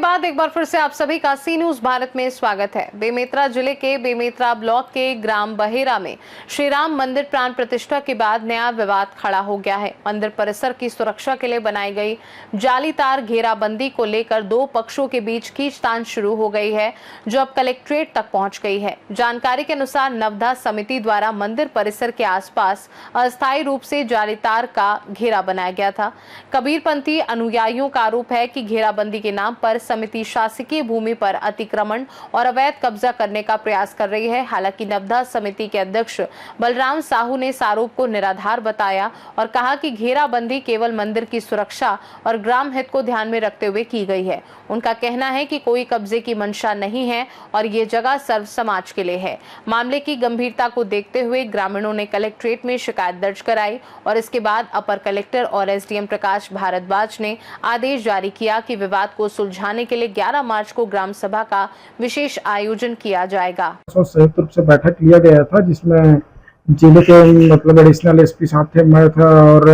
बाद एक बार फिर से आप सभी का सी न्यूज भारत में स्वागत है। बेमेतरा जिले के बेमेतरा ब्लॉक के ग्राम बहेरा में श्री राम मंदिर प्राण प्रतिष्ठा के बाद नया विवाद खड़ा हो गया है। मंदिर परिसर की सुरक्षा के लिए बनाई गई जालीदार घेराबंदी को लेकर दो पक्षों के बीच खींचतान शुरू हो गई है, जो अब कलेक्ट्रेट तक पहुंच गई है। जानकारी के अनुसार नवधा समिति द्वारा मंदिर परिसर के आसपास अस्थायी रूप से जालीदार का घेरा बनाया गया था। कबीरपंथी अनुयायियों का आरोप है कि घेराबंदी के नाम पर समिति शासकीय भूमि पर अतिक्रमण और अवैध कब्जा करने का प्रयास कर रही है। हालांकि नवधा समिति के अध्यक्ष बलराम साहू ने इस आरोप को निराधार बताया और कहा कि घेराबंदी केवल मंदिर की सुरक्षा और ग्राम हित को ध्यान में रखते हुए की गई है। उनका कहना है कि कोई कब्जे की मंशा नहीं है और ये जगह सर्व समाज के लिए है। मामले की गंभीरता को देखते हुए ग्रामीणों ने कलेक्ट्रेट में शिकायत दर्ज कराई और इसके बाद अपर कलेक्टर और एसडीएम प्रकाश भारद्वाज ने आदेश जारी किया कि विवाद को सुलझाने के लिए 11 मार्च को ग्राम सभा का विशेष आयोजन किया जाएगा। संयुक्त रूप से बैठक लिया गया था, जिसमें जिले के मतलब एडिशनल एसपी साहब थे, मैं था और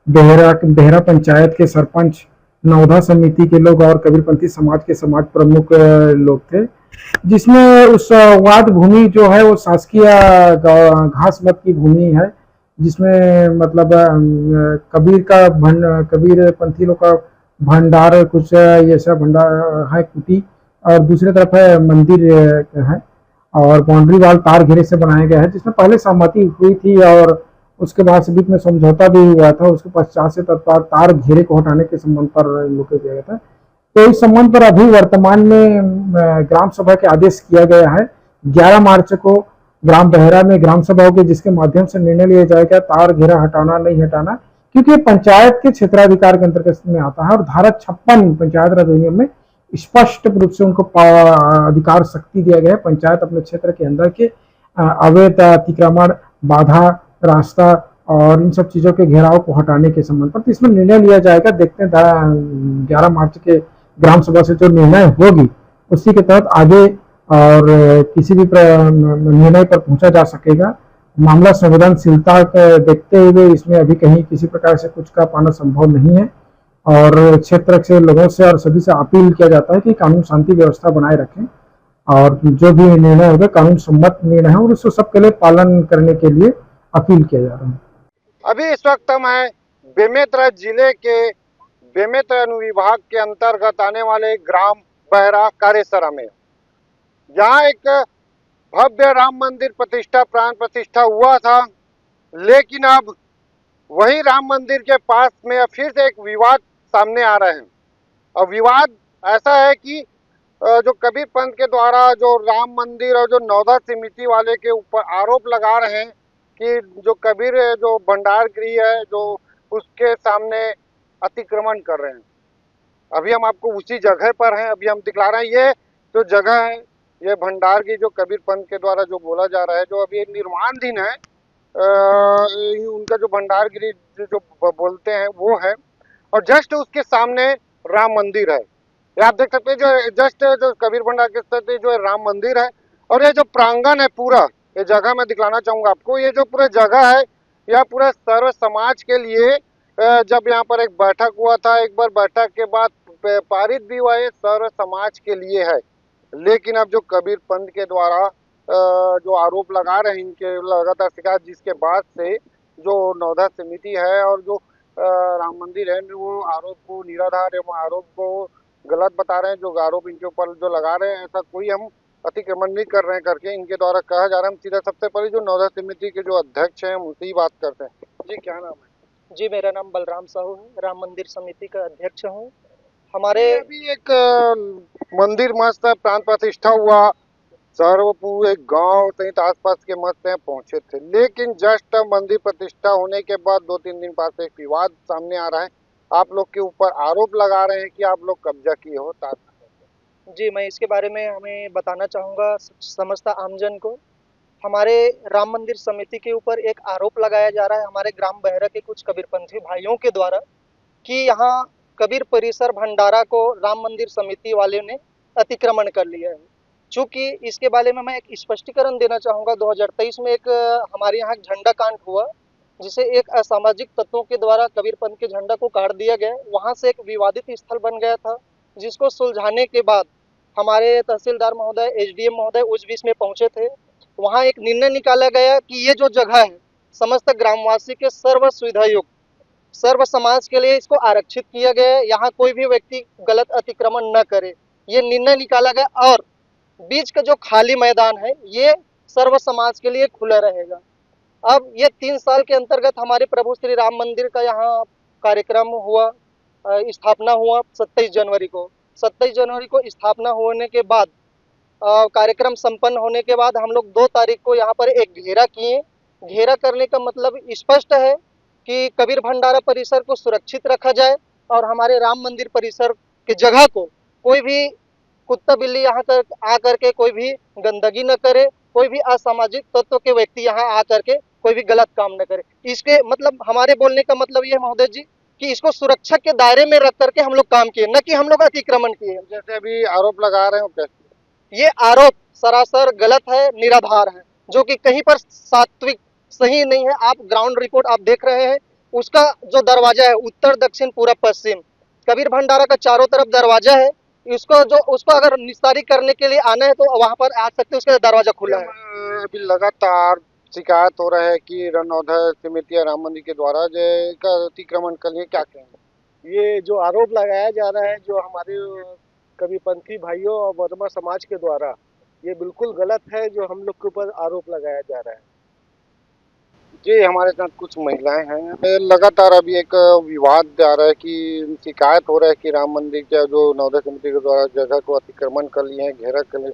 बेहरा पंचायत के सरपंच, नवधा समिति के लोग और कबीरपंथी समाज के समाज प्रमुख लोग थे। जिसमें उस वाद भूमि जो है वो शासकीय घास मत की भूमि है, जिसमें मतलब कबीरपंथी लोग का भंडार कुछ ऐसा भंडार है, कुटी, और दूसरी तरफ है मंदिर है और बाउंड्री वाल तार घेरे से बनाया गया है, जिसमें पहले सहमति हुई थी और उसके बाद से बीच में समझौता भी हुआ था। उसके पश्चात से तत्काल तार घेरे को हटाने के संबंध पर लोग किया गया था। तो इस संबंध पर अभी वर्तमान में ग्राम सभा के आदेश किया गया है। 11 मार्च को ग्राम बहेरा में ग्राम सभा होगी, जिसके माध्यम से निर्णय लिया जाएगा तार घेरा हटाना नहीं हटाना, क्योंकि पंचायत के क्षेत्राधिकार के अंतर्गत में आता है और धारा 56 पंचायत राज अधिनियम में स्पष्ट रूप से उनको अधिकार शक्ति दिया गया है पंचायत अपने क्षेत्र के अंदर के अवैध अतिक्रमण, बाधा, रास्ता और इन सब चीजों के घेराव को हटाने के संबंध पर। तो इसमें निर्णय लिया जाएगा। देखते हैं 11 मार्च के ग्राम सभा से जो निर्णय होगी उसी के तहत आगे और किसी भी निर्णय पर पहुंचा जा सकेगा। मामला संवेदनशीलता देखते हुए इसमें अभी कहीं किसी प्रकार से कुछ का पाना संभव नहीं है और क्षेत्र के लोगों से और सभी से अपील किया जाता है कि कानून शांति व्यवस्था बनाए रखें और जो भी निर्णय होगा कानून सम्मत निर्णय है और उसको सबके लिए पालन करने के लिए अपील किया जा रहा है। अभी इस वक्त हम हैं बेमेतरा जिले के बेमेतरा अनुविभाग के अंतर्गत आने वाले ग्राम बहेरा कार्यसरा में, जहाँ एक भव्य राम मंदिर प्रतिष्ठा प्राण प्रतिष्ठा हुआ था, लेकिन अब वही राम मंदिर के पास में फिर से एक विवाद सामने आ रहे हैं। और विवाद ऐसा है कि जो कबीर पंथ के द्वारा जो राम मंदिर और जो नवधा समिति वाले के ऊपर आरोप लगा रहे हैं कि जो कबीर जो भंडार गृह है जो उसके सामने अतिक्रमण कर रहे हैं। अभी हम आपको उसी जगह पर हैं, अभी हम दिखला रहे हैं। ये जो जगह है, ये भंडार की जो कबीर पंथ के द्वारा जो बोला जा रहा है, जो अभी निर्माणाधीन है, उनका जो भंडार गृह जो बोलते हैं वो है, और जस्ट उसके सामने राम मंदिर है। ये आप देख सकते हैं, जो जस्ट जो कबीर भंडार के साथ जो राम मंदिर है और ये जो प्रांगण है पूरा, ये जगह मैं दिखलाना चाहूंगा आपको। ये जो पूरा जगह है यह पूरा सर्व समाज के लिए, जब यहाँ पर एक बैठक हुआ था, एक बार बैठक के बाद पारित भी हुआ, है सर्व समाज के लिए है। लेकिन अब जो कबीर पंथ के द्वारा जो आरोप लगा रहे हैं, इनके लगातार शिकायत, जिसके बाद से जो नवधा समिति है और जो राम मंदिर है वो आरोप को निराधार एवं आरोप को गलत बता रहे हैं। जो आरोप इनके ऊपर जो लगा रहे हैं, ऐसा कोई हम अतिक्रमण नहीं कर रहे हैं करके इनके द्वारा कहा जा रहा है। हम सीधा सबसे पहले जो नवधा समिति के जो अध्यक्ष हैं उनसे ही बात करते हैं। जी क्या नाम है? जी मेरा नाम बलराम साहू है, राम मंदिर समिति का अध्यक्ष हूँ। हमारे अभी एक मंदिर मस्त प्राण प्रतिष्ठा हुआ, सर्व पूरे गांव सहित आसपास के मस्त हैं पहुंचे थे, लेकिन जस्ट मंदिर प्रतिष्ठा होने के बाद 2-3 दिन बाद एक विवाद सामने आ रहा है। आप लोग के ऊपर आरोप लगा रहे हैं कि आप लोग कब्जा किए हो। जी मैं इसके बारे में हमें बताना चाहूँगा समस्त आमजन को। हमारे राम मंदिर समिति के ऊपर एक आरोप लगाया जा रहा है हमारे ग्राम बहेरा के कुछ कबीरपंथी भाइयों के द्वारा कि यहाँ कबीर परिसर भंडारा को राम मंदिर समिति वाले ने अतिक्रमण कर लिया है। चूँकि इसके बारे में मैं एक स्पष्टीकरण देना चाहूँगा। 2023 में एक हमारे यहाँ झंडा कांड हुआ, जिसे एक असामाजिक तत्वों के द्वारा कबीर पंथ के झंडा को काट दिया गया। वहाँ से एक विवादित स्थल बन गया था, जिसको सुलझाने के बाद हमारे तहसीलदार महोदय, एसडीएम महोदय उस बीच में पहुंचे थे। वहां एक निर्णय निकाला गया कि ये जो जगह है समस्त ग्रामवासी के सर्व सुविधा युक्त, सर्व समाज के लिए इसको आरक्षित किया गया है। यहाँ कोई भी व्यक्ति गलत अतिक्रमण न करे, ये निर्णय निकाला गया। और बीच का जो खाली मैदान है ये सर्व समाज के लिए खुला रहेगा। अब ये 3 साल के अंतर्गत हमारे प्रभु श्री राम मंदिर का यहाँ कार्यक्रम हुआ, स्थापना हुआ 27 जनवरी को। 27 जनवरी को स्थापना होने के बाद कार्यक्रम संपन्न होने के बाद हम लोग 2 तारीख को यहाँ पर एक घेरा किए। घेरा करने का मतलब स्पष्ट है कि कबीर भंडारा परिसर को सुरक्षित रखा जाए और हमारे राम मंदिर परिसर की जगह को कोई भी कुत्ता बिल्ली यहाँ कर आकर के कोई भी गंदगी न करे, कोई भी असामाजिक तत्व के व्यक्ति यहाँ आकर के कोई भी गलत काम न करे। इसके मतलब हमारे बोलने का मतलब ये है महोदय जी कि इसको सुरक्षा के दायरे में रख करके हम लोग काम किए, न कि हम लोग अतिक्रमण किए। जैसे अभी आरोप लगा रहे हो कैसे? ये आरोप सरासर गलत है, निराधार है, जो कि कहीं पर सात्विक सही नहीं है। आप ग्राउंड रिपोर्ट आप देख रहे हैं, उसका जो दरवाजा है उत्तर दक्षिण पूर्व पश्चिम कबीर भंडारा का चारों तरफ दरवाजा है। उसको अगर निस्तारी करने के लिए आना है तो वहां पर आ सकते हैं, उसका दरवाजा खुला है। अभी लगातार शिकायत हो रहा है कि रणौधर समिति या राम मंदिर के द्वारा जो का अतिक्रमण कर लिए, क्या कहेंगे? ये जो आरोप लगाया जा रहा है जो हमारे कबीरपंथी भाइयों और वर्मा समाज के द्वारा, ये बिल्कुल गलत है जो हम लोग के ऊपर आरोप लगाया जा रहा है। जी, हमारे साथ कुछ महिलाएं हैं। लगातार अभी एक विवाद आ रहा है कि शिकायत हो रहा है कि राम मंदिर के जो नवोदय समिति के द्वारा जगह को अतिक्रमण कर लिए हैं, घेरा कर लिए।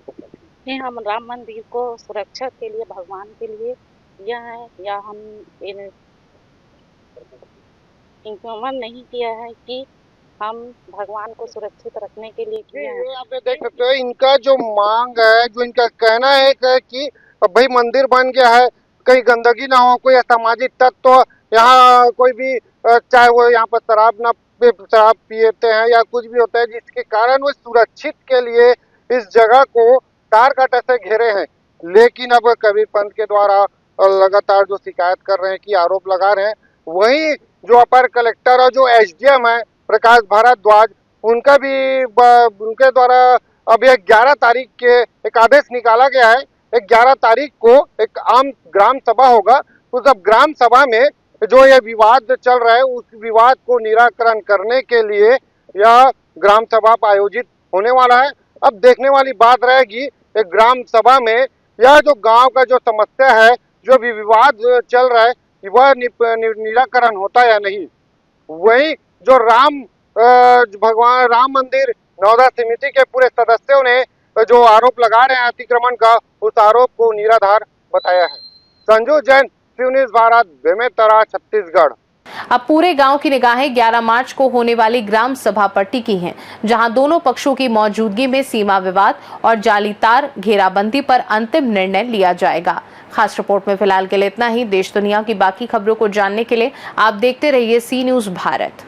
नहीं, हम राम मंदिर को सुरक्षा के लिए, भगवान के लिए यह है, या हम इंतजाम नहीं किया है कि हम भगवान को सुरक्षित रखने के लिए किया है। ये आप देख सकते हो, इनका जो मांग है, जो इनका कहना है कि भाई मंदिर बन गया है, कहीं गंदगी ना हो, कोई असामाजिक तत्व यहाँ कोई भी चाहे वो यहाँ पर शराब पीते हैं या कुछ भी होता है, जिसके कारण वो सुरक्षित के लिए इस जगह को तार कांटे से घेरे हैं। लेकिन अब कबीर पंथ के द्वारा लगातार जो शिकायत कर रहे हैं कि आरोप लगा रहे हैं, वहीं जो अपर कलेक्टर और जो एसडीएम है प्रकाश भारद्वाज, उनके द्वारा अब 11 तारीख के एक आदेश निकाला गया है। 11 तारीख को एक आम ग्राम सभा होगा। उस अब ग्राम सभा में जो ये विवाद चल रहा है, उस विवाद को निराकरण करने के लिए यह ग्राम सभा आयोजित होने वाला है। अब देखने वाली बात रहेगी एक ग्राम सभा में यह जो गांव का जो समस्या है, जो भी विवाद चल रहा है, वह निराकरण होता या नहीं। वही जो भगवान राम मंदिर नवोदय समिति के पूरे सदस्यों ने जो आरोप लगा रहे हैं अतिक्रमण का, उस आरोप को निराधार बताया है। संजू जैन, सी न्यूज़ भारत, बेमेतरा, छत्तीसगढ़। अब पूरे गांव की निगाहें 11 मार्च को होने वाली ग्राम सभा पर टिकी हैं, जहां दोनों पक्षों की मौजूदगी में सीमा विवाद और जाली तार घेराबंदी पर अंतिम निर्णय लिया जाएगा। खास रिपोर्ट में फिलहाल के लिए इतना ही। देश दुनिया की बाकी खबरों को जानने के लिए आप देखते रहिए सी न्यूज़ भारत।